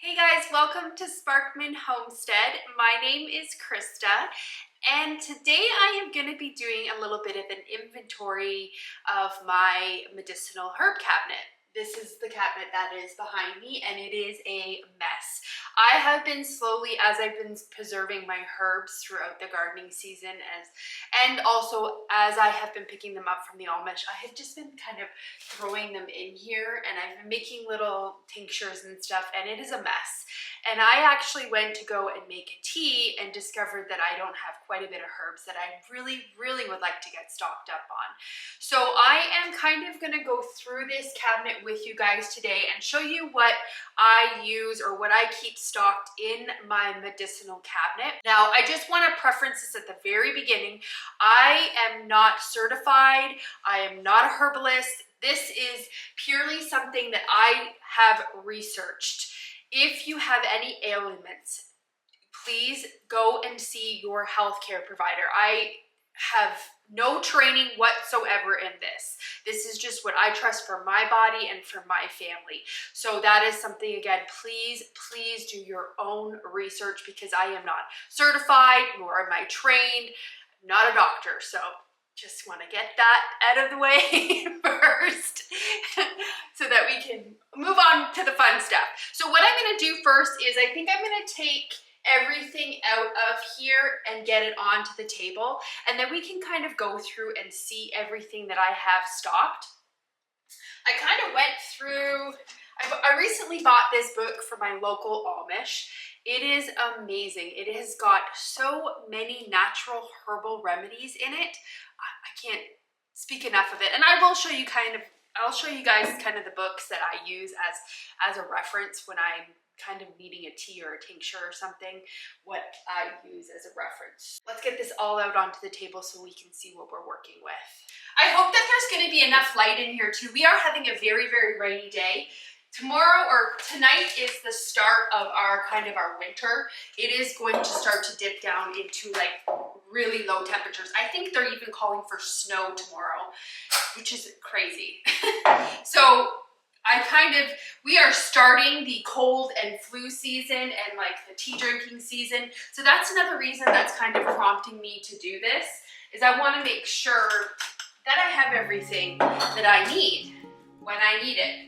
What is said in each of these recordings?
Hey guys, welcome to Sparkman Homestead. My name is Krista, and today I am going to be doing a little bit of an inventory of my medicinal herb cabinet. This is the cabinet that is behind me, and it is a mess. I have been slowly, as I've been preserving my herbs throughout the gardening season, and also as I have been picking them up from the Amish, I have just been kind of throwing them in here, and I've been making little tinctures and stuff, and it is a mess. And I actually went to go and make a tea and discovered that I don't have quite a bit of herbs that I really would like to get stocked up on. So I am kind of going to go through this cabinet with you guys today and show you what I use or what I keep stocked in my medicinal cabinet. Now, I just want to preference this at the very beginning. I am not certified. I am not a herbalist. This is purely something that I have researched. If you have any ailments, please go and see your healthcare provider. I have no training whatsoever in this. This is just what I trust for my body and for my family. So that is something, again, please do your own research, because I am not certified, nor am I trained. I'm not a doctor, so just want to get that out of the way first so that we can move on to the fun stuff. So what I'm going to do first is I think I'm going to take everything out of here and get it onto the table, and then we can kind of go through and see everything that I have stocked. I kind of went through, I recently bought this book from my local Amish. It is amazing. It has got so many natural herbal remedies in it. I can't speak enough of it. And I will show you I'll show you guys kind of the books that I use as a reference when I'm kind of needing a tea or a tincture or something, what I use as a reference. Let's get this all out onto the table so we can see what we're working with. I hope that there's going to be enough light in here too. We are having a very rainy day. Tomorrow or tonight is the start of our winter. It is going to start to dip down into like really low temperatures. I think they're even calling for snow tomorrow, which is crazy. So we are starting the cold and flu season and like the tea drinking season. So that's another reason that's kind of prompting me to do this, is I want to make sure that I have everything that I need when I need it.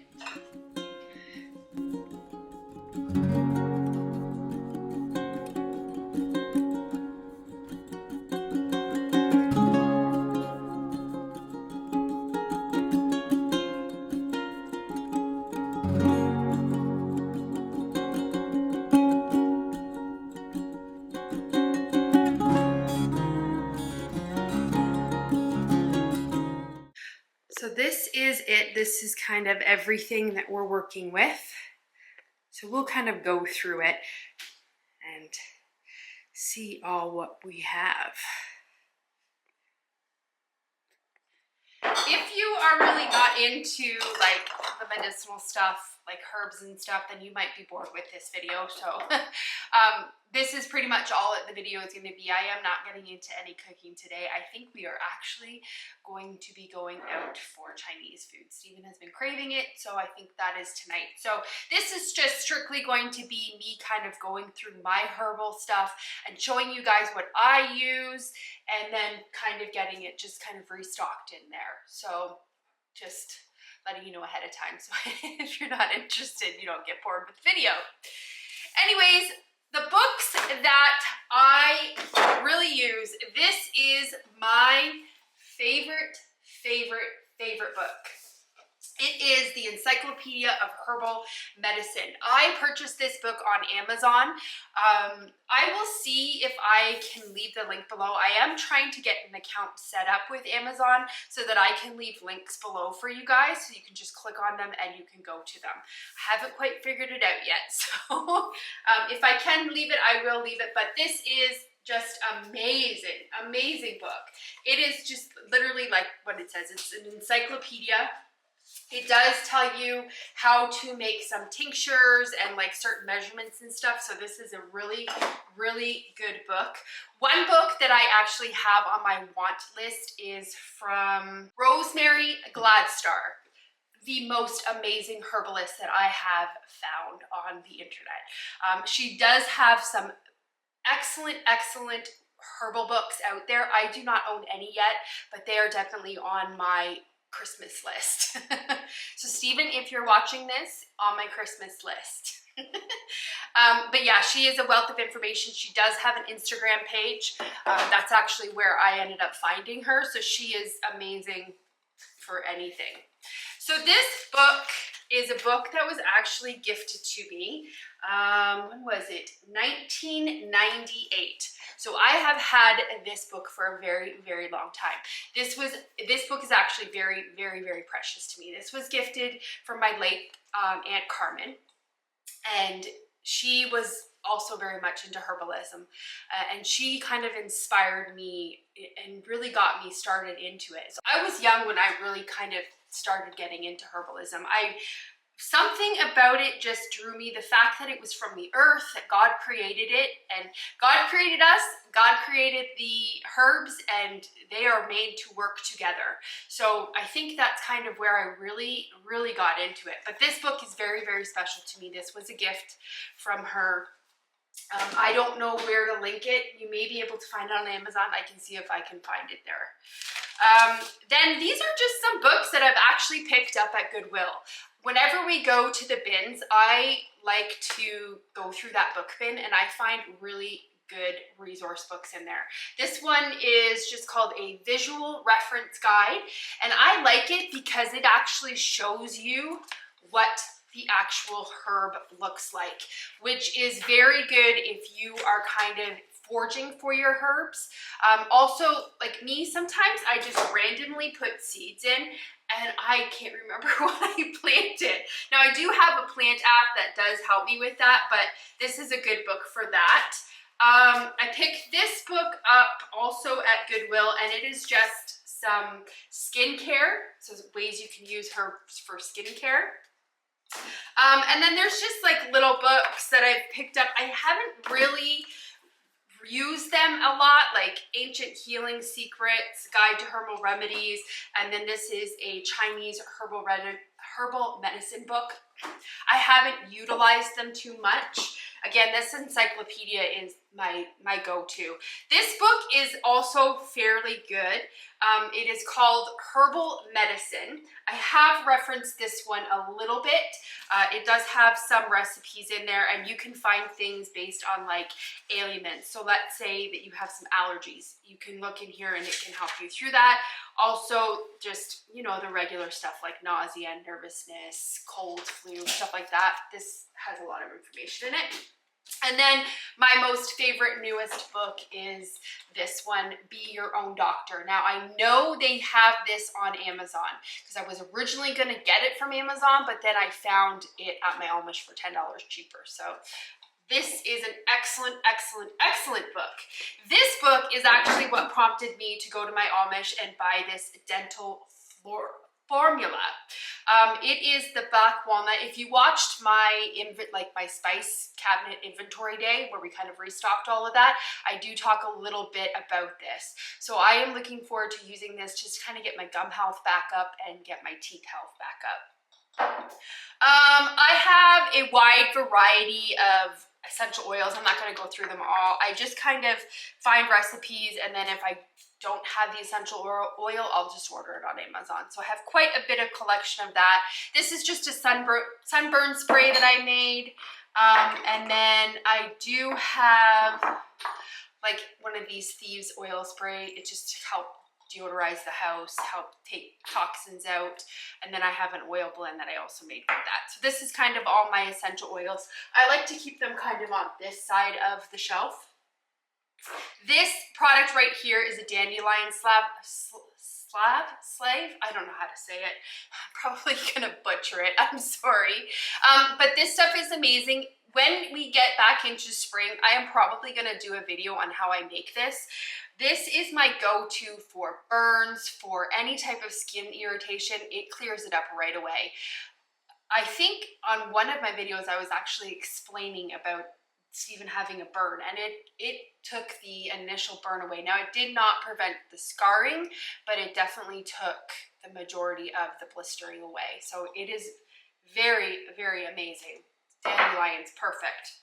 So this is it. This is kind of everything that we're working with. So we'll kind of go through it and see all what we have. If you are really not into like the medicinal stuff, like herbs and stuff, then you might be bored with this video. So this is pretty much all that the video is going to be. I am not getting into any cooking today. I think we are actually going to be going out for Chinese food. Stephen has been craving it, so I think that is tonight. So this is just strictly going to be me kind of going through my herbal stuff and showing you guys what I use, and then kind of getting it just kind of restocked in there. So just letting you know ahead of time, so if you're not interested, you don't get bored with the video. Anyways, the books that I really use, this is my favorite book. It is the Encyclopedia of Herbal Medicine. I purchased this book on Amazon. I will see if I can leave the link below. I am trying to get an account set up with Amazon so that I can leave links below for you guys, so you can just click on them and you can go to them. I haven't quite figured it out yet, so if I can leave it, I will leave it. But this is just amazing book. It is just literally like what it says. It's an encyclopedia. It does tell you how to make some tinctures and like certain measurements and stuff. So this is a really good book. One book that I actually have on my want list is from Rosemary Gladstar. the most amazing herbalist that I have found on the internet. She does have some excellent herbal books out there. I do not own any yet, but they are definitely on my Christmas list. So Stephen, if you're watching this, on my Christmas list. But yeah, she is a wealth of information. She does have an Instagram page. That's actually where I ended up finding her. So she is amazing for anything. So this book is a book that was actually gifted to me. When was it? 1998. So I have had this book for a very long time. This book is actually very precious to me. This was gifted from my late Aunt Carmen, and she was also very much into herbalism, and she kind of inspired me and really got me started into it. So I was young when I really kind of started getting into herbalism. Something about it just drew me, the fact that it was from the earth, that God created it, and God created us, God created the herbs, and they are made to work together. So I think that's kind of where I really got into it. But this book is very special to me. This was a gift from her. I don't know where to link it. You may be able to find it on Amazon. I can see if I can find it there. Then these are just some books that I've actually picked up at Goodwill. Whenever we go to the bins, I like to go through that book bin, and I find really good resource books in there. This one is just called A Visual Reference Guide, and I like it because it actually shows you what the actual herb looks like, which is very good if you are kind of foraging for your herbs. Also, like me, sometimes I just randomly put seeds in and I can't remember what I planted. Now I do have a plant app that does help me with that, but this is a good book for that. I picked this book up also at Goodwill, and it is just some skincare, so ways you can use herbs for skincare. And then there's just like little books that I've picked up. I haven't really used them a lot, like Ancient Healing Secrets, Guide to Herbal Remedies, and then this is a Chinese herbal medicine book. I haven't utilized them too much. Again, this encyclopedia is my go-to. This book is also fairly good. It is called Herbal Medicine. I have referenced this one a little bit. It does have some recipes in there, and you can find things based on like ailments. So let's say that you have some allergies. You can look in here and it can help you through that. Also, just, you know, the regular stuff like nausea, nervousness, cold, flu, stuff like that. This has a lot of information in it. And then my most favorite newest book is this one, Be Your Own Doctor. Now I know they have this on Amazon because I was originally going to get it from Amazon, but then I found it at my Amish for $10 cheaper. So this is an excellent book. This book is actually what prompted me to go to my Amish and buy this dental formula. It is the black walnut. If you watched my spice cabinet inventory day where we kind of restocked all of that, I do talk a little bit about this. So I am looking forward to using this just to kind of get my gum health back up and get my teeth health back up. I have a wide variety of essential oils. I'm not going to go through them all. I just kind of find recipes, and then if I don't have the essential oil, I'll just order it on Amazon. So I have quite a bit of collection of that. This is just a sunburn spray that I made. And then I do have like one of these Thieves oil spray. It just helps deodorize the house, help take toxins out. And then I have an oil blend that I also made with that. So this is kind of all my essential oils. I like to keep them kind of on this side of the shelf. This product right here is a dandelion slave. I don't know how to say it. I'm probably gonna butcher it. I'm sorry. But this stuff is amazing. When we get back into spring, I am probably gonna do a video on how I make this. This is my go-to for burns, for any type of skin irritation. It clears it up right away. I think on one of my videos, I was actually explaining about Stephen having a burn, and it took the initial burn away. Now, it did not prevent the scarring, but it definitely took the majority of the blistering away. So it is very, very amazing. Dandelion's perfect.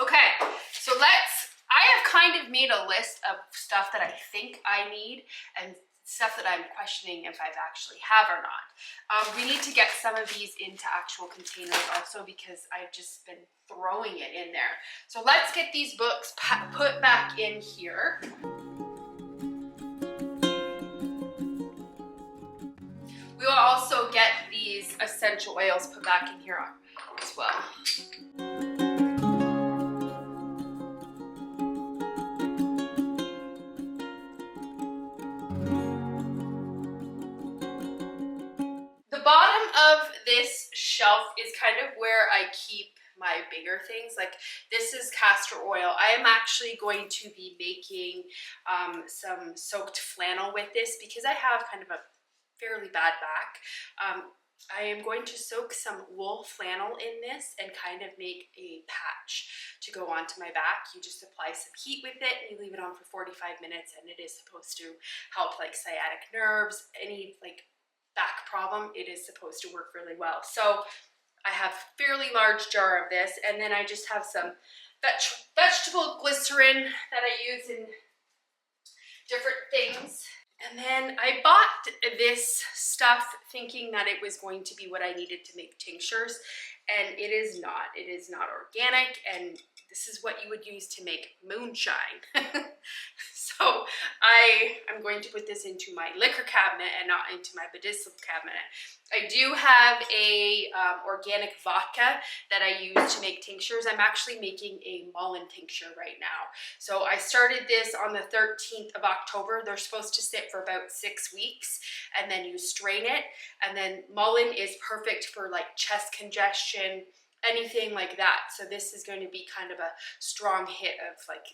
Okay, so I have kind of made a list of stuff that I think I need and stuff that I'm questioning if I've actually have or not. We need to get some of these into actual containers also because I've just been throwing it in there. So let's get these books put back in here. We will also get these essential oils put back in here as well. The bottom of this shelf is kind of where I keep my bigger things. Like this is castor oil. I am actually going to be making some soaked flannel with this because I have kind of a fairly bad back. I am going to soak some wool flannel in this and kind of make a patch to go onto my back. You just apply some heat with it and you leave it on for 45 minutes and it is supposed to help like sciatic nerves, any like back problem. It is supposed to work really well. So I have a fairly large jar of this, and then I just have some vegetable glycerin that I use in different things. And then I bought this stuff thinking that it was going to be what I needed to make tinctures, and it is not. It is not organic, and this is what you would use to make moonshine. So I'm going to put this into my liquor cabinet and not into my medicinal cabinet. I do have a organic vodka that I use to make tinctures. I'm actually making a mullein tincture right now. So I started this on the 13th of October. They're supposed to sit for about 6 weeks, and then you strain it. And then mullein is perfect for like chest congestion, anything like that. So this is going to be kind of a strong hit of like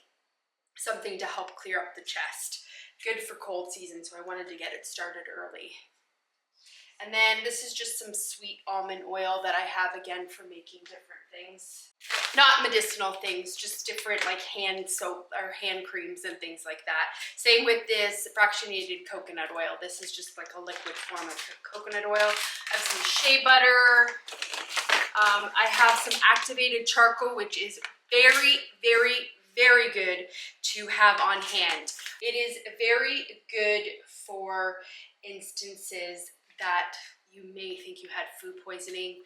something to help clear up the chest. Good for cold season, so I wanted to get it started early. And then this is just some sweet almond oil that I have again for making different things. Not medicinal things, just different like hand soap or hand creams and things like that. Same with this fractionated coconut oil. This is just like a liquid form of coconut oil. I have some shea butter. I have some activated charcoal, which is very, very, very good to have on hand. It is very good for instances that you may think you had food poisoning.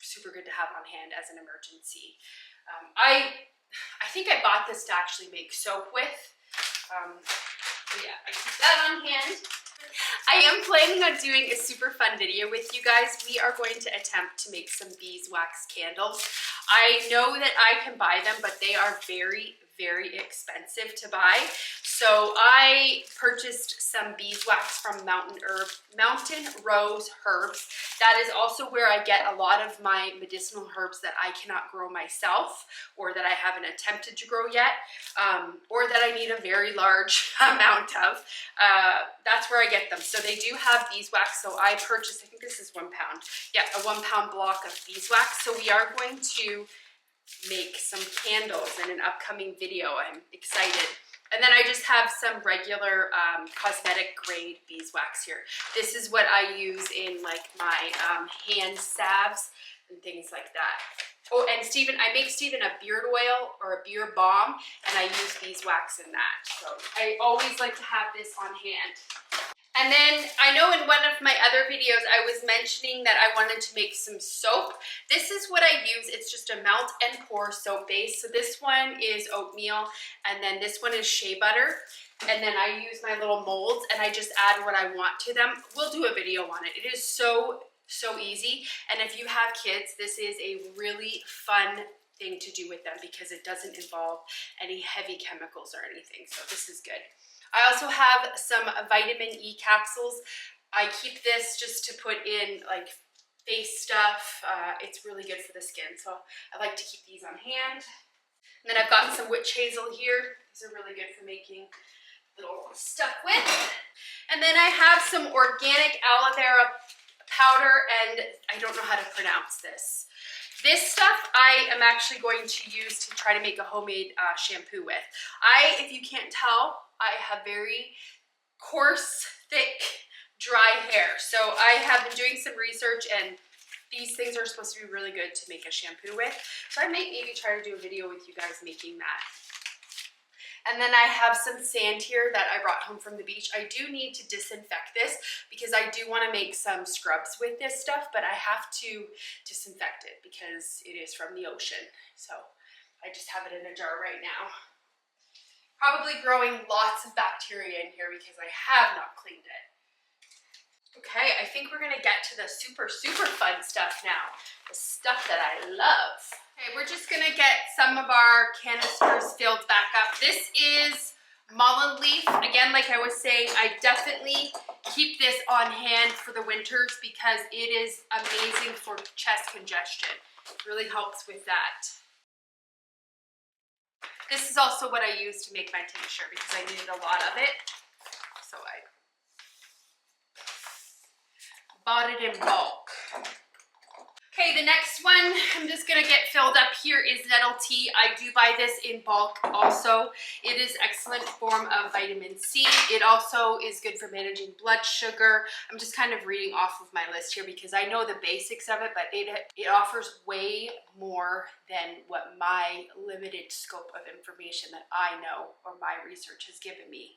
Super good to have on hand as an emergency. I think I bought this to actually make soap with. So yeah, I keep that on hand. I am planning on doing a super fun video with you guys. We are going to attempt to make some beeswax candles. I know that I can buy them, but they are very, very expensive to buy. So I purchased some beeswax from Mountain Rose Herbs. That is also where I get a lot of my medicinal herbs that I cannot grow myself, or that I haven't attempted to grow yet, or that I need a very large amount of. That's where I get them. So they do have beeswax. So I purchased, I think this is 1 pound. Yeah, a 1 pound block of beeswax. So we are going to make some candles in an upcoming video. I'm excited. And then I just have some regular cosmetic grade beeswax here. This is what I use in like my hand salves and things like that. Oh, and I make Stephen a beard oil or a beard balm, and I use beeswax in that. So I always like to have this on hand. And then I know in one of my other videos I was mentioning that I wanted to make some soap. This is what I use. It's just a melt and pour soap base. So this one is oatmeal, and then this one is shea butter. And then I use my little molds and I just add what I want to them. We'll do a video on it. It is so easy. And if you have kids, this is a really fun thing to do with them because it doesn't involve any heavy chemicals or anything. So this is good. I also have some vitamin E capsules. I keep this just to put in like face stuff. It's really good for the skin, so I like to keep these on hand. And then I've got some witch hazel here. These are really good for making little stuff with. And then I have some organic aloe vera powder, and I don't know how to pronounce this. This stuff I am actually going to use to try to make a homemade shampoo with. If you can't tell, I have very coarse, thick, dry hair. So I have been doing some research, and these things are supposed to be really good to make a shampoo with. So I might maybe try to do a video with you guys making that. And then I have some sand here that I brought home from the beach. I do need to disinfect this because I do want to make some scrubs with this stuff, but I have to disinfect it because it is from the ocean. So I just have it in a jar right now. Probably growing lots of bacteria in here because I have not cleaned it. Okay, I think we're gonna get to the super fun stuff now. The stuff that I love. Okay, we're just gonna get some of our canisters filled back up. This is mullein leaf. Again, like I was saying, I definitely keep this on hand for the winters because it is amazing for chest congestion. It really helps with that. This is also what I use to make my tincture because I needed a lot of it. So I bought it in bulk. Okay, the next one I'm just gonna get filled up here is nettle tea. I do buy this in bulk also. It is excellent form of vitamin C. It also is good for managing blood sugar. I'm just kind of reading off of my list here because I know the basics of it, but it offers way more than what my limited scope of information that I know or my research has given me.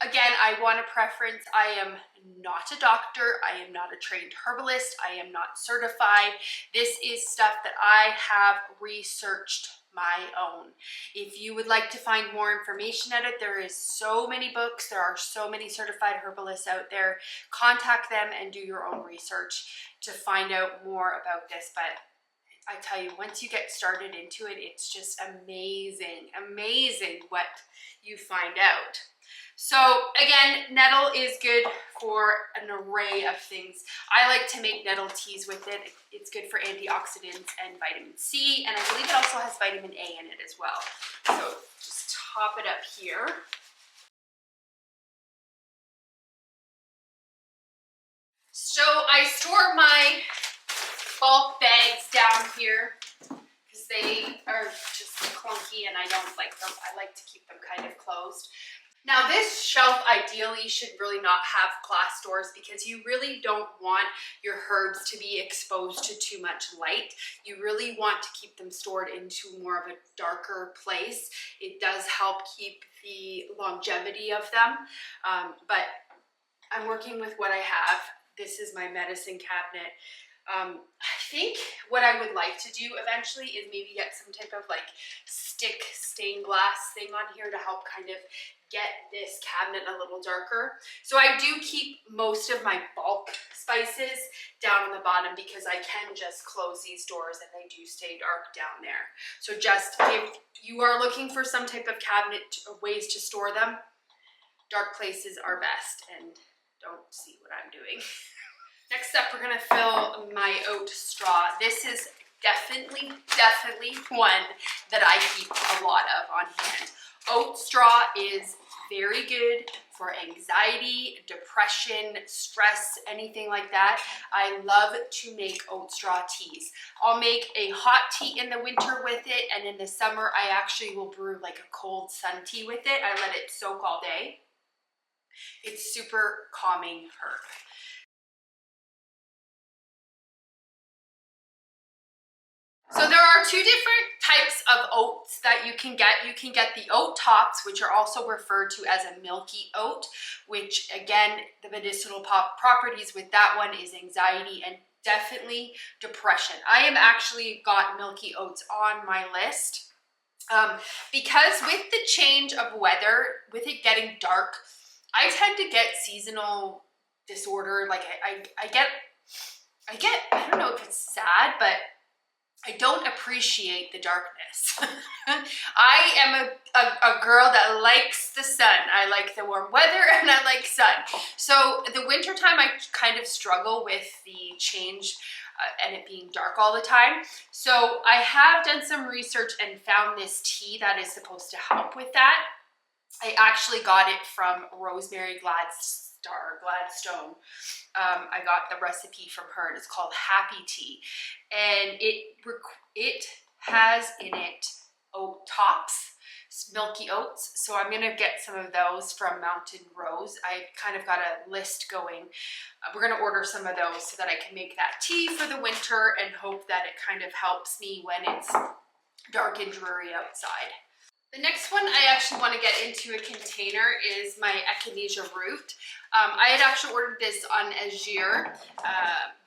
Again, I want a preference. I am not a doctor. I am not a trained herbalist. I am not certified. This is stuff that I have researched my own. If you would like to find more information at it, there is so many books. There are so many certified herbalists out there. Contact them and do your own research to find out more about this. But I tell you, once you get started into it, it's just amazing, amazing what you find out. So again, nettle is good for an array of things. I like to make nettle teas with it. It's good for antioxidants and vitamin C, and I believe it also has vitamin A in it as well. So just top it up here. So I store my bulk bags down here because they are just clunky and I don't like them. I like to keep them kind of closed. Now this shelf ideally should really not have glass doors because you really don't want your herbs to be exposed to too much light. You really want to keep them stored into more of a darker place. It does help keep the longevity of them, but I'm working with what I have. This is my medicine cabinet. I think what I would like to do eventually is maybe get some type of like stick stained glass thing on here to help kind of get this cabinet a little darker. So I do keep most of my bulk spices down on the bottom because I can just close these doors and they do stay dark down there. So just if you are looking for some type of cabinet ways to store them, dark places are best, and don't see what I'm doing. Next up, we're gonna fill my oat straw. This is definitely one that I keep a lot of on hand. Oat straw is very good for anxiety, depression, stress, anything like that. I love to make oat straw teas. I'll make a hot tea in the winter with it, and in the summer, I actually will brew like a cold sun tea with it. I let it soak all day. It's super calming herb. So there are two different types of oats that you can get. You can get the oat tops, which are also referred to as a milky oat, which again, the medicinal properties with that one is anxiety and definitely depression. I have actually got milky oats on my list because with the change of weather, with it getting dark, I tend to get seasonal disorder. Like I get, I don't know if it's sad, but I don't appreciate the darkness. I am a girl that likes the sun. I like the warm weather and I like sun. So the wintertime, I kind of struggle with the change and it being dark all the time. So I have done some research and found this tea that is supposed to help with that. I actually got it from Rosemary Gladstone. I got the recipe from her and it's called Happy Tea. And it has in it oat tops, milky oats. So I'm gonna get some of those from Mountain Rose. I kind of got a list going. We're gonna order some of those so that I can make that tea for the winter and hope that it kind of helps me when it's dark and dreary outside. The next one I actually want to get into a container is my echinacea root. I had actually ordered this on Azure.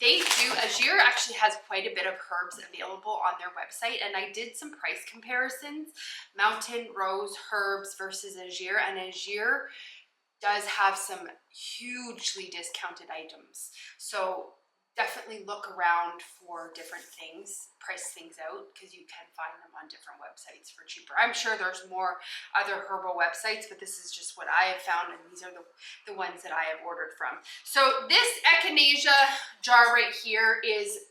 Azure actually has quite a bit of herbs available on their website, and I did some price comparisons. Mountain Rose herbs versus Azure, and Azure does have some hugely discounted items. So definitely look around for different things, price things out, because you can find them on different websites for cheaper. I'm sure there's more other herbal websites, but this is just what I have found, and these are the ones that I have ordered from. So this echinacea jar right here is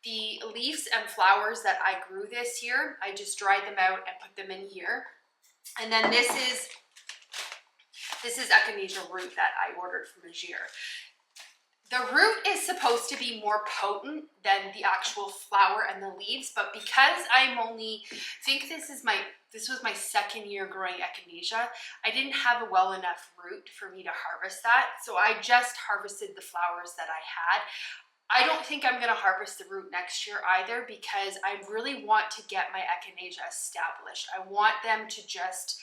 the leaves and flowers that I grew this year. I just dried them out and put them in here. And then this is echinacea root that I ordered from Azure. The root is supposed to be more potent than the actual flower and the leaves, but because this was my second year growing echinacea, I didn't have a well enough root for me to harvest that. So I just harvested the flowers that I had. I don't think I'm gonna harvest the root next year either, because I really want to get my echinacea established. I want them to just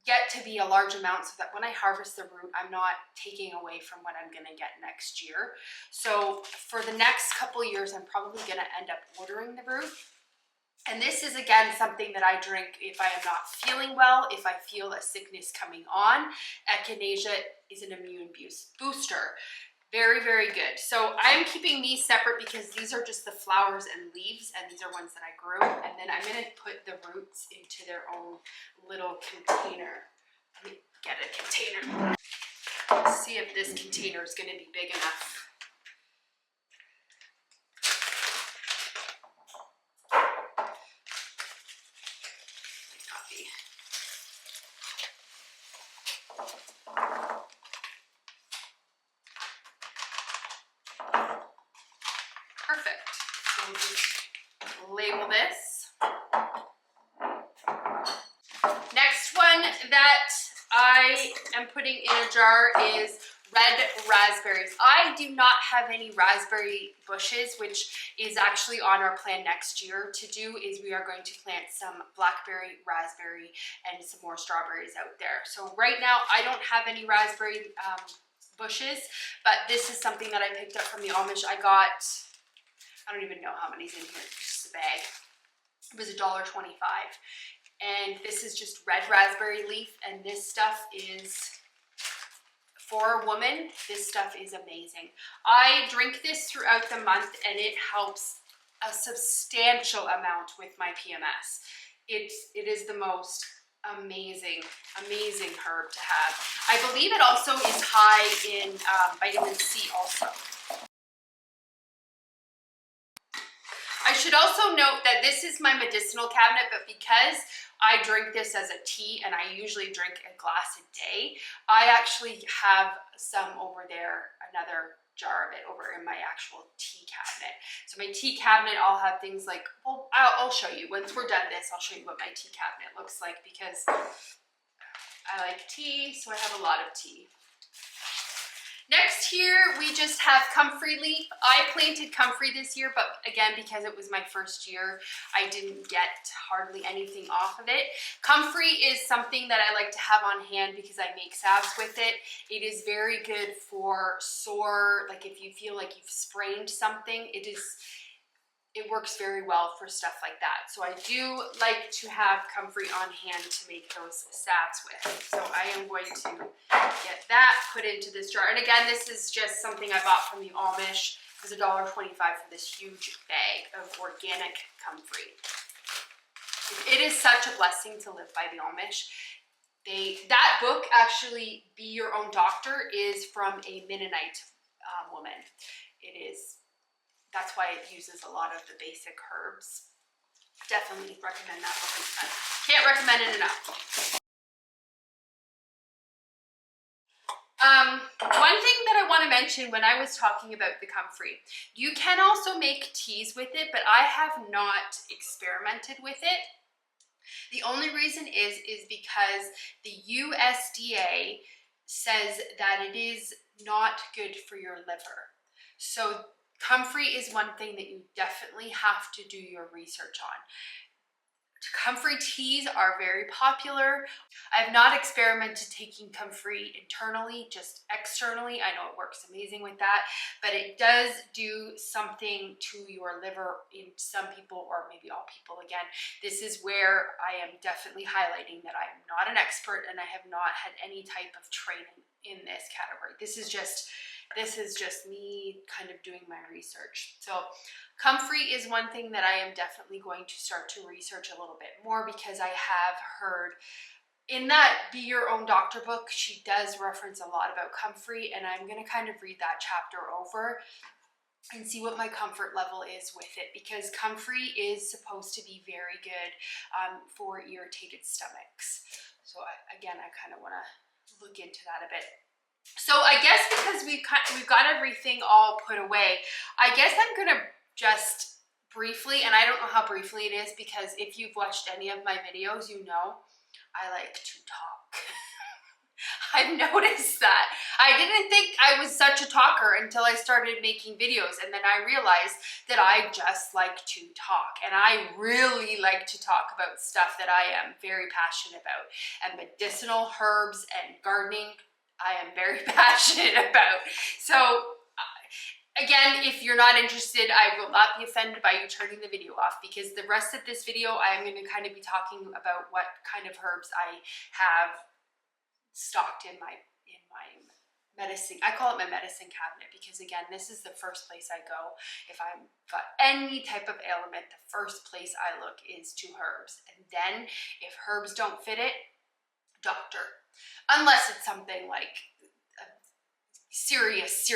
get to be a large amount so that when I harvest the root, I'm not taking away from what I'm gonna get next year. So for the next couple years, I'm probably gonna end up ordering the root. And this is again something that I drink if I am not feeling well, if I feel a sickness coming on. Echinacea is an immune booster. Very, very good. So I'm keeping these separate because these are just the flowers and leaves, and these are ones that I grew. And then I'm gonna put the roots into their own little container. Let me get a container. Let's see if this container is gonna be big enough. Might not be. Perfect. So we'll just label this. Next one that I am putting in a jar is red raspberries. I do not have any raspberry bushes, which is actually on our plan next year to do. Is we are going to plant some blackberry, raspberry, and some more strawberries out there. So right now I don't have any raspberry bushes, but this is something that I picked up from the Amish. I don't even know how many's in here. It's just a bag. It was $1.25. And this is just red raspberry leaf, and this stuff is, for a woman, this stuff is amazing. I drink this throughout the month, and it helps a substantial amount with my PMS. It is the most amazing herb to have. I believe it also is high in vitamin C also. I should also note that this is my medicinal cabinet, but because I drink this as a tea and I usually drink a glass a day, I actually have some over there, another jar of it over in my actual tea cabinet. So my tea cabinet, I'll have things like, well, I'll show you. Once we're done this, I'll show you what my tea cabinet looks like, because I like tea, so I have a lot of tea. Next here, we just have comfrey leaf. I planted comfrey this year, but again, because it was my first year, I didn't get hardly anything off of it. Comfrey is something that I like to have on hand because I make salves with it. It is very good for sore, like if you feel like you've sprained something, it works very well for stuff like that. So I do like to have comfrey on hand to make those salves with. So I am going to get that put into this jar. And again, this is just something I bought from the Amish. It was $1.25 for this huge bag of organic comfrey. It is such a blessing to live by the Amish. That book, actually, Be Your Own Doctor, is from a Mennonite woman. That's why it uses a lot of the basic herbs. Definitely recommend that book. Can't recommend it enough. One thing that I want to mention when I was talking about the comfrey, you can also make teas with it, but I have not experimented with it. The only reason is because the USDA says that it is not good for your liver. So comfrey is one thing that you definitely have to do your research on. Comfrey teas are very popular. I have not experimented taking comfrey internally, just externally. I know it works amazing with that, but it does do something to your liver in some people, or maybe all people. Again, this is where I am definitely highlighting that I am not an expert and I have not had any type of training in this category. This is just me kind of doing my research. So comfrey is one thing that I am definitely going to start to research a little bit more, because I have heard in that Be Your Own Doctor book, she does reference a lot about comfrey, and I'm going to kind of read that chapter over and see what my comfort level is with it, because comfrey is supposed to be very good for irritated stomachs. So I kind of want to look into that a bit. So I guess because we've got everything all put away, I guess I'm gonna just briefly, and I don't know how briefly it is, because if you've watched any of my videos, you know I like to talk. I've noticed that. I didn't think I was such a talker until I started making videos, and then I realized that I just like to talk, and I really like to talk about stuff that I am very passionate about, and medicinal herbs and gardening I am very passionate about. So again, if you're not interested, I will not be offended by you turning the video off, because the rest of this video I am going to kind of be talking about what kind of herbs I have stocked in my medicine. I call it my medicine cabinet, because again, this is the first place I go. If I've got any type of ailment, the first place I look is to herbs. And then if herbs don't fit it, doctor. Unless it's something like a serious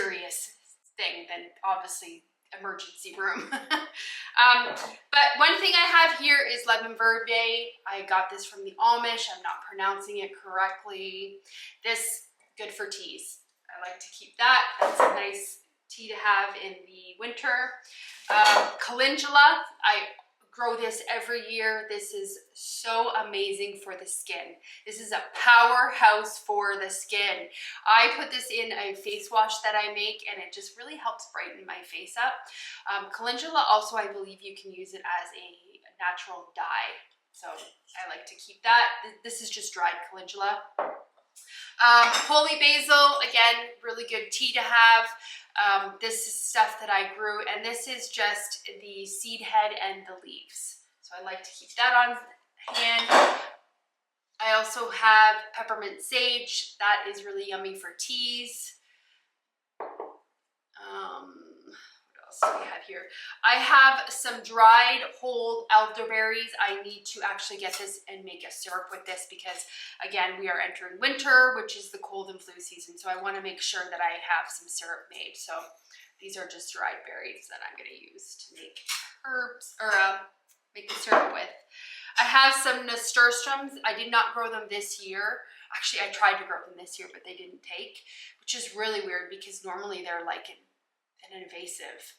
thing, then obviously emergency room. But one thing I have here is lemon verde. I got this from the Amish. I'm not pronouncing it correctly. This, good for teas. I like to keep that. That's a nice tea to have in the winter. Calendula, I grow this every year. This is so amazing for the skin. This is a powerhouse for the skin. I put this in a face wash that I make, and it just really helps brighten my face up. Calendula also, I believe you can use it as a natural dye. So I like to keep that. This is just dried calendula. Holy basil, again, really good tea to have. This is stuff that I grew, and this is just the seed head and the leaves. So I like to keep that on hand. I also have peppermint sage. That is really yummy for teas. What else do we have here? I have some dried whole elderberries. I need to actually get this and make a syrup with this, because again, we are entering winter, which is the cold and flu season. So I want to make sure that I have some syrup made. So these are just dried berries that I'm going to use to make herbs, or make the syrup with. I have some nasturtiums. I did not grow them this year. Actually, I tried to grow them this year, but they didn't take, which is really weird, because normally they're like an invasive,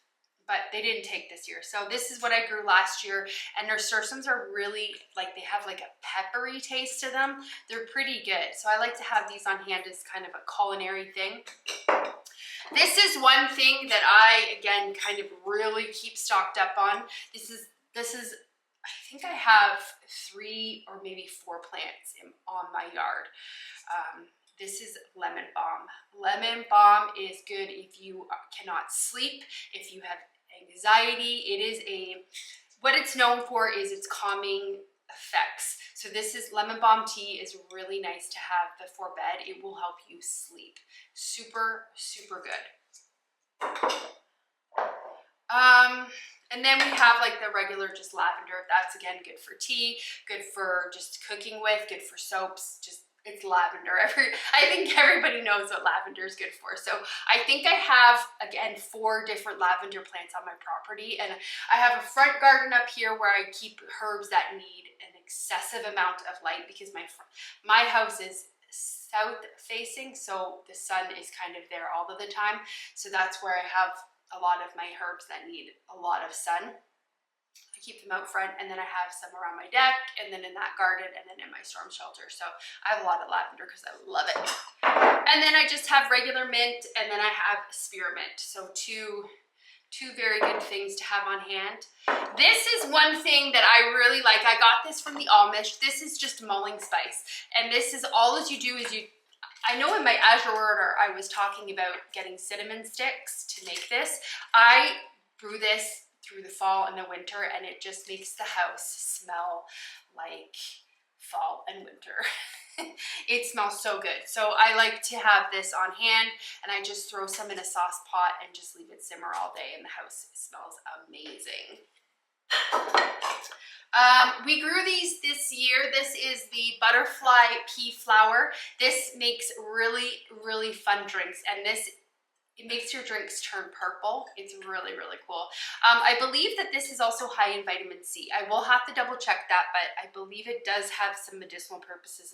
but they didn't take this year. So this is what I grew last year, and nasturtiums are really, like, they have like a peppery taste to them. They're pretty good. So I like to have these on hand as kind of a culinary thing. This is one thing that I, again, kind of really keep stocked up on. This is, I think I have 3 or maybe 4 plants on my yard. This is lemon balm. Lemon balm is good if you cannot sleep, if you have anxiety. It is what it's known for is its calming effects. So this is lemon balm tea is really nice to have before bed. It will help you sleep. Super, super good. And then we have like the regular just lavender. That's again good for tea, good for just cooking with, good for soaps. Just it's lavender. I think everybody knows what lavender is good for. So I think I have, again, 4 different lavender plants on my property, and I have a front garden up here where I keep herbs that need an excessive amount of light, because my house is south facing, so the sun is kind of there all of the time. So that's where I have a lot of my herbs that need a lot of sun. I keep them out front, and then I have some around my deck, and then in that garden, and then in my storm shelter. So I have a lot of lavender because I love it. And then I just have regular mint, and then I have spearmint. So two very good things to have on hand. This is one thing that I really like. I got this from the Amish. This is just mulling spice, and this is all as you do is I know in my Azure order I was talking about getting cinnamon sticks to make this. I brew this through the fall and the winter, and it just makes the house smell like fall and winter. It smells so good. So I like to have this on hand, and I just throw some in a sauce pot and just leave it simmer all day, and the house smells amazing. We grew these this year. This is the butterfly pea flower. This makes really, really fun drinks, and it makes your drinks turn purple. It's really, really cool. I believe that this is also high in vitamin C. I will have to double check that, but I believe it does have some medicinal purposes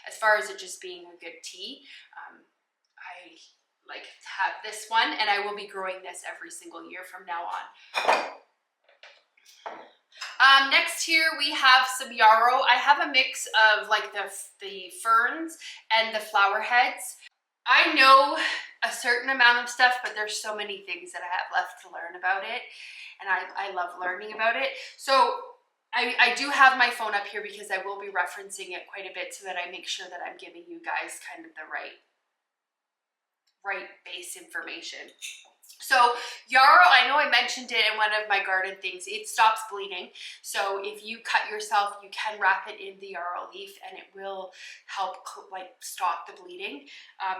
as far as it just being a good tea. I like to have this one, and I will be growing this every single year from now on. Next here we have some yarrow. I have a mix of like the ferns and the flower heads. I know a certain amount of stuff, but there's so many things that I have left to learn about it, and I love learning about it. So I do have my phone up here because I will be referencing it quite a bit so that I make sure that I'm giving you guys kind of the right base information. So yarrow, I know I mentioned it in one of my garden things, it stops bleeding. So if you cut yourself, you can wrap it in the yarrow leaf, and it will help like stop the bleeding.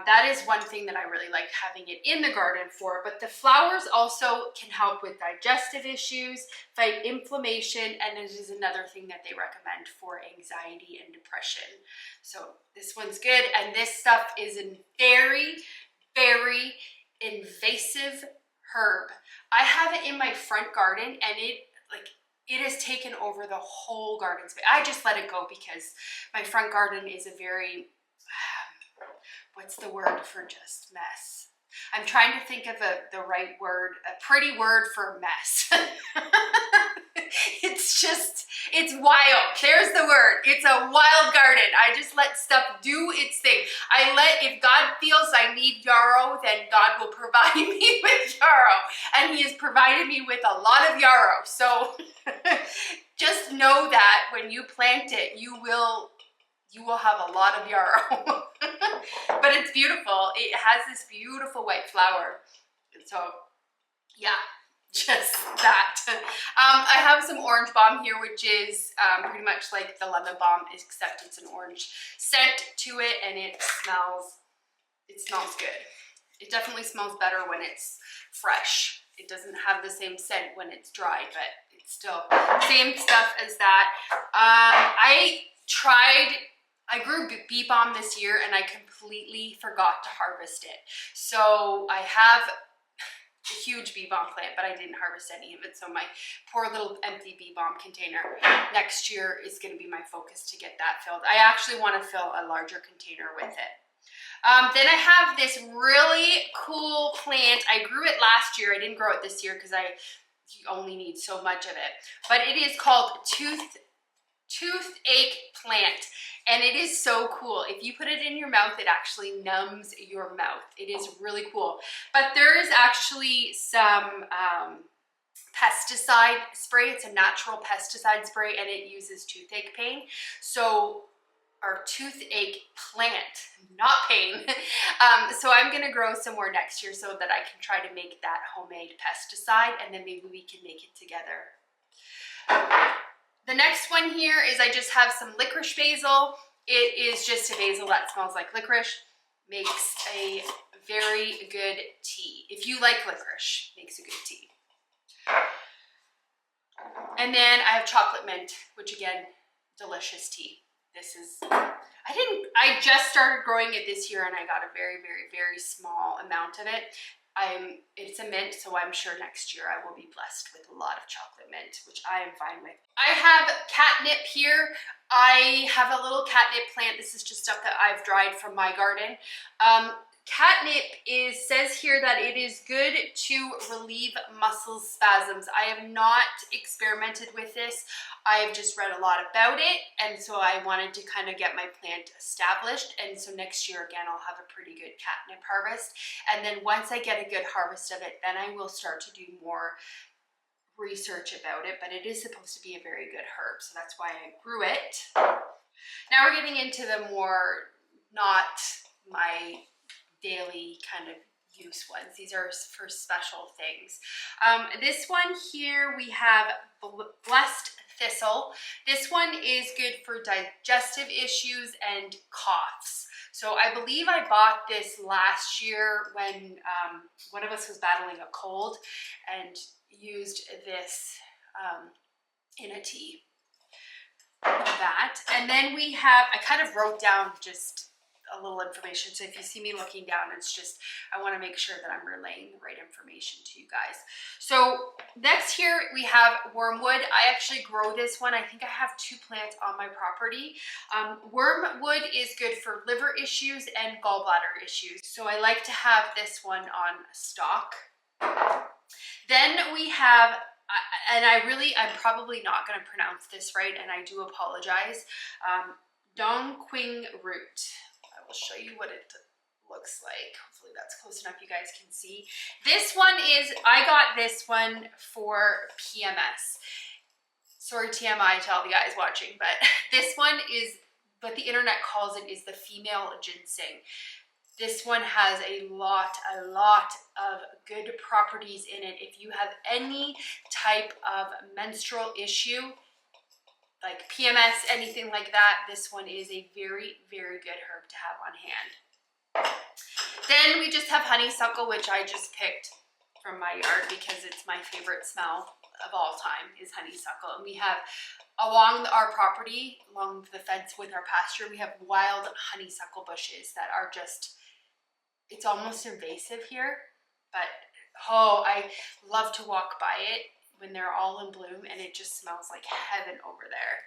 That is one thing that I really like having it in the garden for, but the flowers also can help with digestive issues, fight inflammation, and it is another thing that they recommend for anxiety and depression. So this one's good, and this stuff is a very, very invasive herb. I have it in my front garden, and it has taken over the whole garden space. I just let it go because my front garden is a very what's the word for just mess? I'm trying to think of the right word, a pretty word for mess. It's wild. There's the word. It's a wild garden. I just let stuff do its thing. If God feels I need yarrow, then God will provide me with yarrow. And He has provided me with a lot of yarrow. So just know that when you plant it, you will have a lot of yarrow. But it's beautiful. It has this beautiful white flower. So yeah, just that. I have some orange balm here, which is pretty much like the lemon balm, except it's an orange scent to it, and it smells good. It definitely smells better when it's fresh. It doesn't have the same scent when it's dry, but it's still same stuff as that. I grew bee balm this year, and I completely forgot to harvest it. So I have a huge bee balm plant, but I didn't harvest any of it. So my poor little empty bee balm container next year is going to be my focus to get that filled. I actually want to fill a larger container with it. Then I have this really cool plant. I grew it last year. I didn't grow it this year because you only need so much of it. But it is called toothache plant, and it is so cool. If you put it in your mouth, it actually numbs your mouth. It is really cool. But there is actually some pesticide spray. It's a natural pesticide spray, and it uses toothache pain. So our toothache plant, not pain. So I'm gonna grow some more next year so that I can try to make that homemade pesticide, and then maybe we can make it together. The next one here is I just have some licorice basil. It is just a basil that smells like licorice. Makes a very good tea. If you like licorice, makes a good tea. And then I have chocolate mint, which again, delicious tea. This is, I just started growing it this year, and I got a very, very, very small amount of it. It's a mint, so I'm sure next year I will be blessed with a lot of chocolate mint, which I am fine with. I have catnip here. I have a little catnip plant. This is just stuff that I've dried from my garden. Catnip says here that it is good to relieve muscle spasms. I have not experimented with this. I've just read a lot about it, and so I wanted to kind of get my plant established, and so next year again I'll have a pretty good catnip harvest, and then once I get a good harvest of it, then I will start to do more research about it, but it is supposed to be a very good herb, so that's why I grew it. Now we're getting into the more not my daily kind of use ones. These are for special things. This one here we have Blessed Thistle. This one is good for digestive issues and coughs. So I believe I bought this last year when one of us was battling a cold and used this in a tea. That. And then we have, I kind of wrote down just a little information, so if you see me looking down, it's just I want to make sure that I'm relaying the right information to you guys. So next here we have wormwood. I actually grow this one. I think I have 2 plants on my property. Wormwood is good for liver issues and gallbladder issues, so I like to have this one on stock. Then we have, and I'm probably not going to pronounce this right, and I do apologize, Dongqing root. I will show you what it looks like. Hopefully that's close enough you guys can see. This one is, I got this one for PMS. Sorry TMI to all the guys watching, but this one is, what the internet calls it is the female ginseng. This one has a lot of good properties in it. If you have any type of menstrual issue, like PMS, anything like that, this one is a very, very good herb to have on hand. Then we just have honeysuckle, which I just picked from my yard because it's my favorite smell of all time is honeysuckle. And we have along our property, along the fence with our pasture, we have wild honeysuckle bushes that are just, it's almost invasive here, but oh, I love to walk by it when they're all in bloom, and it just smells like heaven over there.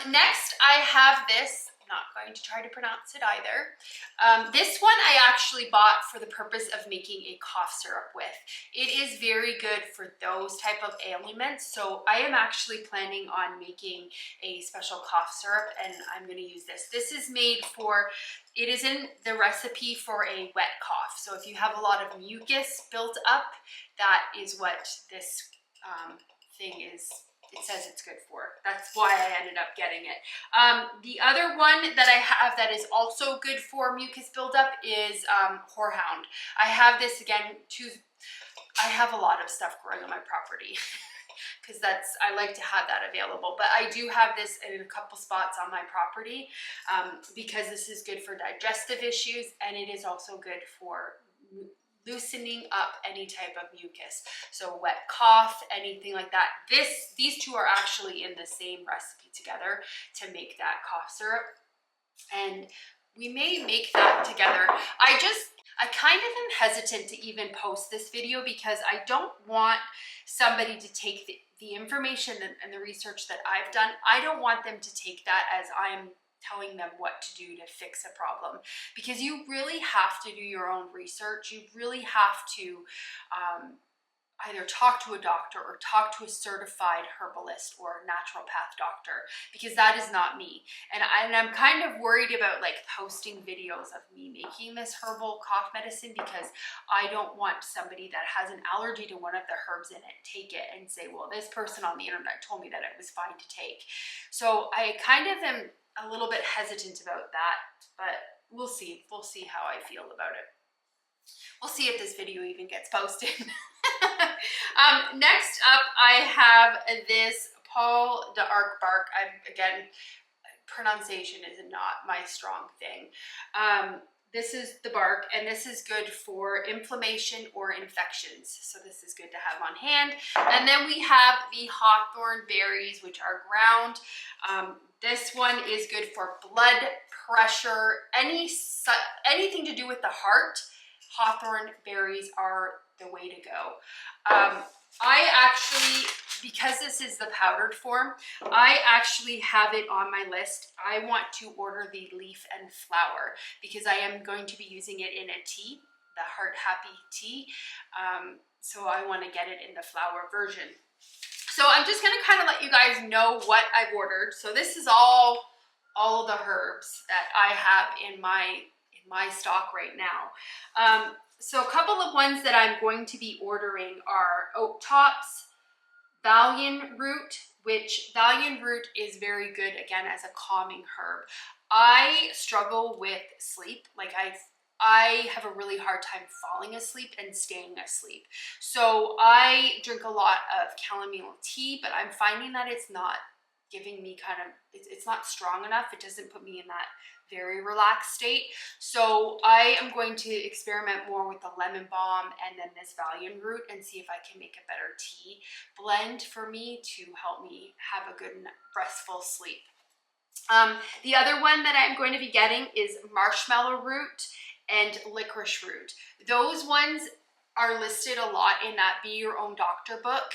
Next I have this, I'm not going to try to pronounce it either. This one I actually bought for the purpose of making a cough syrup with. It is very good for those type of ailments, so I am actually planning on making a special cough syrup, and I'm going to use this. This is made for, it is in the recipe for a wet cough, so if you have a lot of mucus built up, that is what this thing is. It says it's good for. That's why I ended up getting it. The other one that I have that is also good for mucus buildup is horehound. I have this again I have a lot of stuff growing on my property because I like to have that available. But I do have this in a couple spots on my property because this is good for digestive issues, and it is also good for loosening up any type of mucus. So wet cough, anything like that. These two are actually in the same recipe together to make that cough syrup. And we may make that together. I kind of am hesitant to even post this video because I don't want somebody to take the information and the research that I've done. I don't want them to take that as I'm telling them what to do to fix a problem, because you really have to do your own research. You really have to either talk to a doctor or talk to a certified herbalist or naturopath doctor, because that is not me. And I'm kind of worried about like posting videos of me making this herbal cough medicine, because I don't want somebody that has an allergy to one of the herbs in it take it and say, well, this person on the internet told me that it was fine to take. So I kind of am a little bit hesitant about that, but we'll see. We'll see how I feel about it. We'll see if this video even gets posted. Next up, I have this Paul d'Arc bark. Again, pronunciation is not my strong thing. This is the bark, and this is good for inflammation or infections. So this is good to have on hand. And then we have the hawthorn berries, which are ground. This one is good for blood pressure, anything to do with the heart. Hawthorn berries are the way to go. I actually because this is the powdered form, I actually have it on my list. I want to order the leaf and flower because I am going to be using it in a tea, the Heart Happy tea. So I want to get it in the flower version. So I'm just going to kind of let you guys know what I've ordered. So this is all of the herbs that I have in my stock right now. So a couple of ones that I'm going to be ordering are oak tops, Vallion root, which Vallion root is very good again as a calming herb. I struggle with sleep. Like I have a really hard time falling asleep and staying asleep. So I drink a lot of chamomile tea, but I'm finding that it's not giving me it's not strong enough. It doesn't put me in that very relaxed state. So I am going to experiment more with the lemon balm and then this Vallion root and see if I can make a better tea blend for me to help me have a good restful sleep. The other one that I'm going to be getting is marshmallow root and licorice root. Those ones are listed a lot in that Be Your Own Doctor book.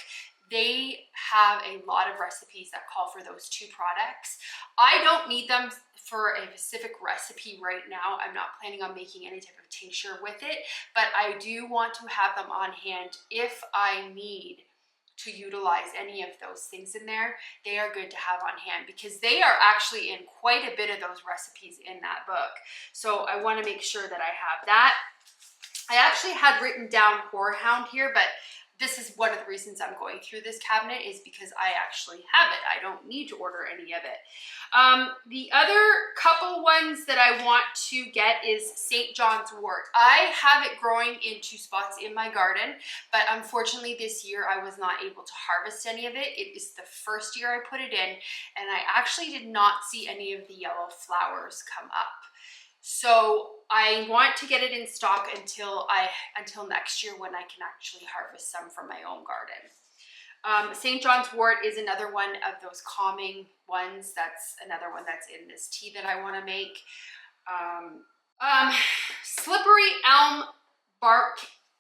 They have a lot of recipes that call for those two products. I don't need them for a specific recipe right now. I'm not planning on making any type of tincture with it, but I do want to have them on hand if I need to utilize any of those things in there. They are good to have on hand because they are actually in quite a bit of those recipes in that book. So I want to make sure that I have that. I actually had written down Horehound here, but this is one of the reasons I'm going through this cabinet is because I actually have it. I don't need to order any of it. The other couple ones that I want to get is St. John's wort. I have it growing in 2 spots in my garden, but unfortunately this year I was not able to harvest any of it. It is the first year I put it in, and I actually did not see any of the yellow flowers come up. So I want to get it in stock until next year when I can actually harvest some from my own garden. St. John's wort is another one of those calming ones. That's another one that's in this tea that I want to make. Slippery elm bark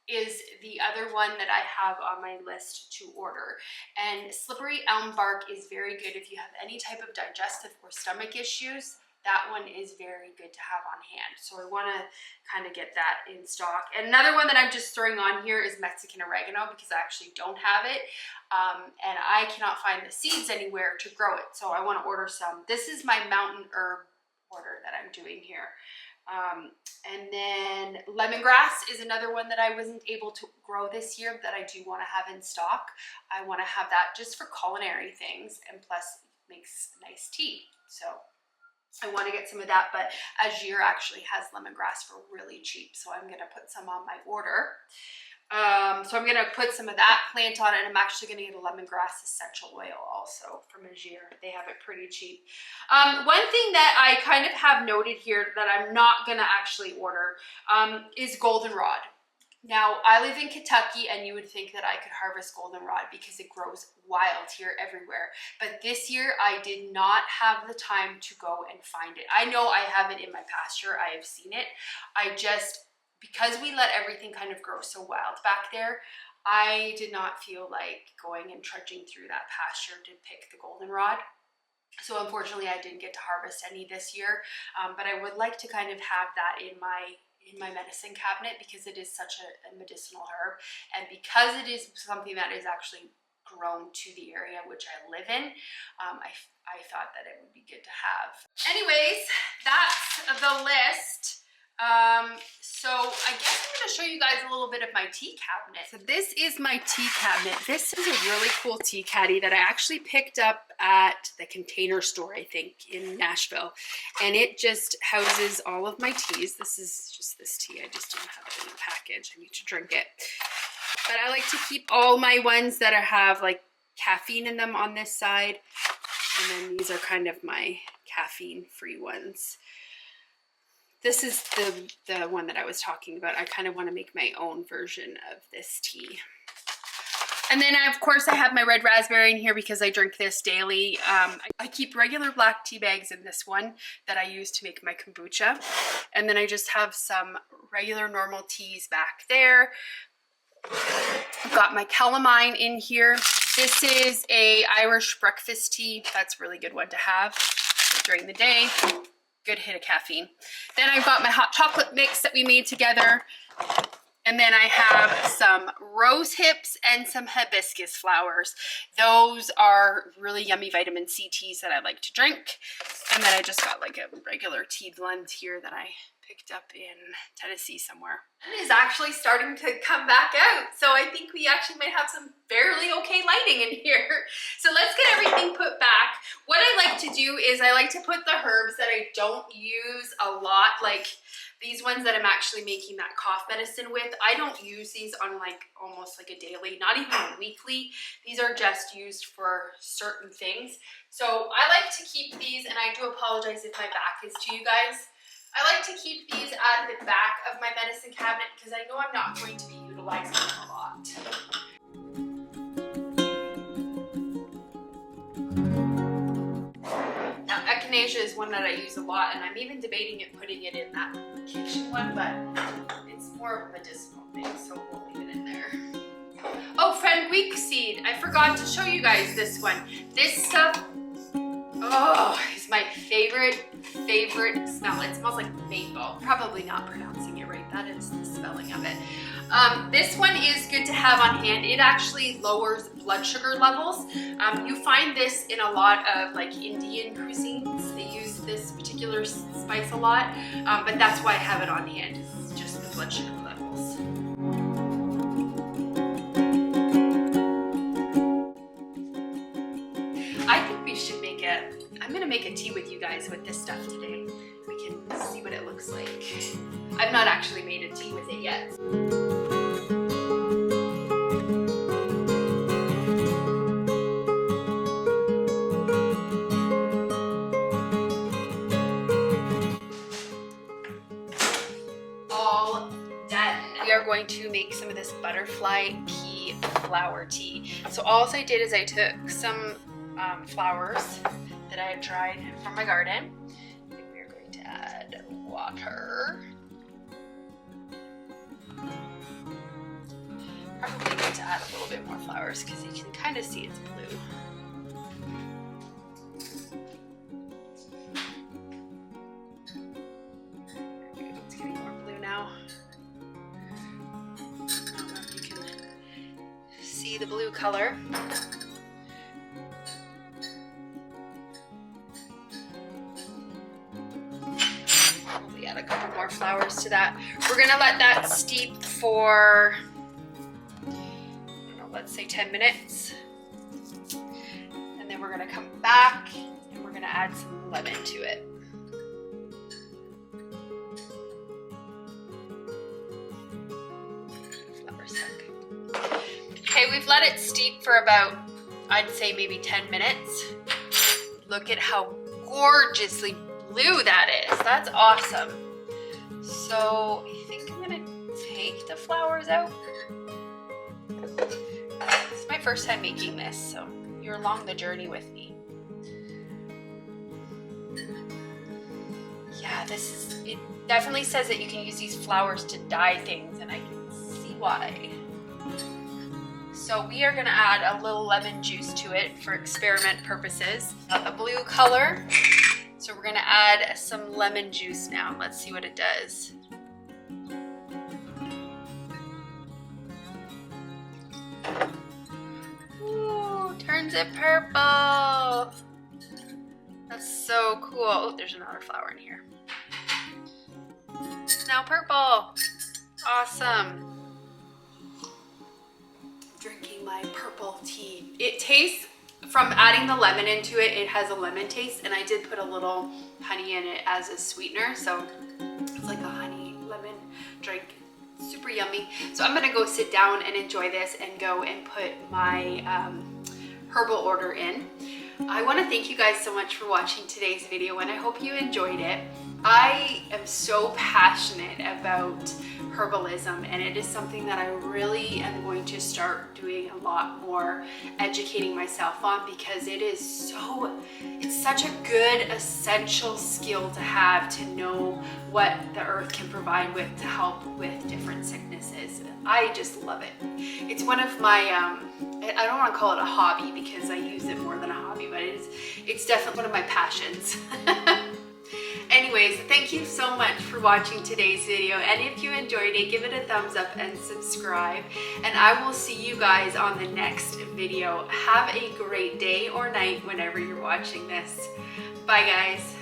is the other one that I have on my list to order. And slippery elm bark is very good if you have any type of digestive or stomach issues. That one is very good to have on hand. So I want to kind of get that in stock. And another one that I'm just throwing on here is Mexican oregano because I actually don't have it. And I cannot find the seeds anywhere to grow it. So I want to order some. This is my mountain herb order that I'm doing here. And then lemongrass is another one that I wasn't able to grow this year that I do want to have in stock. I want to have that just for culinary things, and plus makes nice tea. So I want to get some of that, but Azure actually has lemongrass for really cheap, so I'm going to put some on my order. So I'm going to put some of that plant on it, and I'm actually going to get a lemongrass essential oil also from Azure. They have it pretty cheap. One thing that I kind of have noted here that I'm not going to actually order is goldenrod. Now, I live in Kentucky, and you would think that I could harvest goldenrod because it grows wild here everywhere. But this year, I did not have the time to go and find it. I know I have it in my pasture. I have seen it. Because we let everything kind of grow so wild back there, I did not feel like going and trudging through that pasture to pick the goldenrod. So unfortunately, I didn't get to harvest any this year. But I would like to kind of have that in my medicine cabinet because it is such a medicinal herb, and because it is something that is actually grown to the area which I live in, I thought that it would be good to have. Anyways, that's the list. So I guess I'm going to show you guys a little bit of my tea cabinet. So this is my tea cabinet. This is a really cool tea caddy that I actually picked up at the Container Store, I think, in Nashville. And it just houses all of my teas. This is just this tea. I just don't have it in the package. I need to drink it. But I like to keep all my ones that have like caffeine in them on this side. And then these are kind of my caffeine-free ones. This is the one that I was talking about. I kind of want to make my own version of this tea. And then, of course, I have my red raspberry in here because I drink this daily. I keep regular black tea bags in this one that I use to make my kombucha. And then I just have some regular normal teas back there. I've got my calamine in here. This is a Irish breakfast tea. That's a really good one to have during the day. Good hit of caffeine. Then I've got my hot chocolate mix that we made together. And then I have some rose hips and some hibiscus flowers. Those are really yummy vitamin C teas that I like to drink. And then I just got like a regular tea blend here that I picked up in Tennessee somewhere. It is actually starting to come back out. So I think we actually might have some fairly okay lighting in here. So let's get everything put back. What I like to do is I like to put the herbs that I don't use a lot, like these ones that I'm actually making that cough medicine with. I don't use these on like almost like a daily, not even a weekly. These are just used for certain things. So I like to keep these, and I do apologize if my back is to you guys. I like to keep these at the back of my medicine cabinet because I know I'm not going to be utilizing them a lot. Now, echinacea is one that I use a lot, and I'm even debating it putting it in that kitchen one, but it's more of a medicinal thing, so we'll leave it in there. Oh, fenugreek seed. I forgot to show you guys this one. This stuff, oh, is my favorite smell. It smells like maple. Probably not pronouncing it right. That is the spelling of it. This one is good to have on hand. It actually lowers blood sugar levels. You find this in a lot of like Indian cuisines. They use this particular spice a lot, but that's why I have it on hand. It's just the blood sugar levels. I think we should make I'm gonna make a tea with you guys with this stuff today. We can see what it looks like. I've not actually made a tea with it yet. All done. We are going to make some of this butterfly pea flower tea. So all I did is I took some flowers that I had dried from my garden. And we are going to add water. Probably need to add a little bit more flowers because you can kind of see it's blue. It's getting more blue now. I don't know if you can see the blue color. Add a couple more flowers to that. We're gonna let that steep for, I don't know, let's say 10 minutes. And then we're gonna come back and we're gonna add some lemon to it. Okay, we've let it steep for about, I'd say maybe 10 minutes. Look at how gorgeously blue that is. That's awesome. So I think I'm gonna take the flowers out. This is my first time making this, so you're along the journey with me. Yeah, it definitely says that you can use these flowers to dye things, and I can see why. So we are gonna add a little lemon juice to it for experiment purposes. A blue color. So we're gonna add some lemon juice now. Let's see what it does. Ooh, turns it purple. That's so cool. Oh, there's another flower in here. It's now purple. Awesome. Drinking my purple tea. It tastes, from adding the lemon into it, it has a lemon taste, and I did put a little honey in it as a sweetener, so it's like a honey lemon drink. Super yummy. So I'm gonna go sit down and enjoy this and go and put my herbal order in. I want to thank you guys so much for watching today's video, and I hope you enjoyed it. I am so passionate about herbalism, and it is something that I really am going to start doing a lot more, educating myself on, because it's such a good essential skill to have, to know what the earth can provide with to help with different sicknesses. I just love it. It's one of my I don't want to call it a hobby because I use it more than a hobby, but it's definitely one of my passions. Anyways, thank you so much for watching today's video, and if you enjoyed it, give it a thumbs up and subscribe, and I will see you guys on the next video. Have a great day or night whenever you're watching this. Bye guys.